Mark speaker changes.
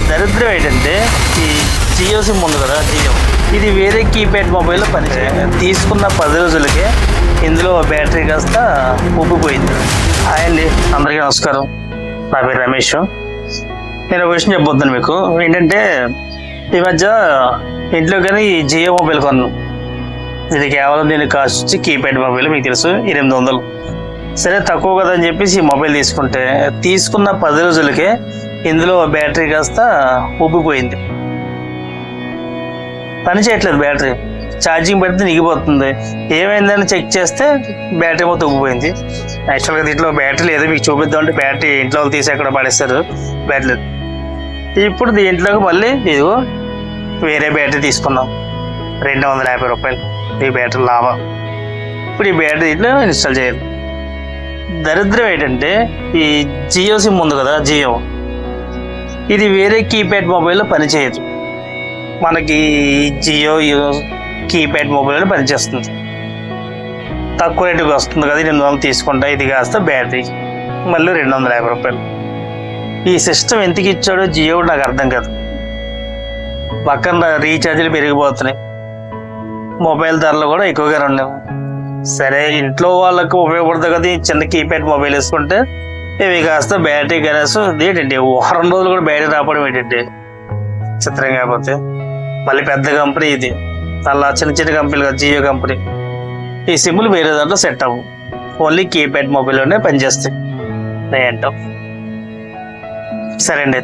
Speaker 1: దరిద్రం ఏంటంటే ఈ జియో సిమ్ ఉంది కదా, జియో ఇది వేరే కీప్యాడ్ మొబైల్లో పనిచేయదు. తీసుకున్న 10 రోజులకే ఇందులో బ్యాటరీ కాస్త ఉబ్బిపోయింది. హాయ్ అండి, అందరికీ నమస్కారం. నా పేరు రమేష్. నేను ఒక విషయం చెప్పబోతున్నాను మీకు. ఏంటంటే ఈ మధ్య ఇంట్లో కానీ ఈ జియో మొబైల్ కొన్నాను. ఇది కేవలం దీని కాస్ట్ వచ్చి కీప్యాడ్ మొబైల్, మీకు తెలుసు 800. సరే తక్కువ కదా అని చెప్పేసి ఈ మొబైల్ తీసుకుంటే తీసుకున్న 10 రోజులకే ఇందులో బ్యాటరీ కాస్త ఉబ్బిపోయింది. పని చేయట్లేదు బ్యాటరీ. ఛార్జింగ్ పెడితే నిగిపోతుంది. ఏమైందని చెక్ చేస్తే బ్యాటరీ మొత్తం ఉబ్బిపోయింది. యాక్చువల్గా దీంట్లో బ్యాటరీ లేదు, మీకు చూపిద్దామంటే బ్యాటరీ ఇంట్లో వాళ్ళు తీసి ఎక్కడ పడేస్తారు, బ్యాటరీ లేదు. ఇప్పుడు దీంట్లోకి మళ్ళీ ఇదిగో వేరే బ్యాటరీ తీసుకున్నాం, 250 రూపాయలు ఈ బ్యాటరీ లాభం. ఇప్పుడు ఈ బ్యాటరీ దీంట్లో ఇన్స్టాల్ చేయాలి. దరిద్రం ఏంటంటే ఈ జియో సిమ్ ఉంది కదా, జియో ఇది వేరే కీప్యాడ్ మొబైల్లో పనిచేయదు. మనకి జియో కీప్యాడ్ మొబైల్లో పనిచేస్తుంది. తక్కువ రేటుకి వస్తుంది కదా, 800 తీసుకుంటా. ఇది కాస్త బ్యాటరీ మళ్ళీ 250 రూపాయలు. ఈ సిస్టమ్ ఎందుకు ఇచ్చాడో జియో నాకు అర్థం కాదు. పక్కన రీఛార్జీలు పెరిగిపోతున్నాయి, మొబైల్ ధరలు కూడా ఎక్కువగానే ఉన్నాయి. సరే ఇంట్లో వాళ్ళకు ఉపయోగపడుతుంది కదా, చిన్న కీప్యాడ్ మొబైల్ వేసుకుంటే ఇవి కాస్త బ్యాటరీ కనీసం ఏంటంటే వారం రోజులు కూడా బ్యాటరీ రావడం ఏంటంటే చిత్రం. కాకపోతే మళ్ళీ పెద్ద కంపెనీ ఇది, అలా చిన్న చిన్న కంపెనీలు కదా జియో కంపెనీ. ఈ సిమ్లు వేరే దాంట్లో సెట్ అవ్వు, ఓన్లీ కీప్యాడ్ మొబైల్లోనే పనిచేస్తాయి ఏంటో. సరే అండి.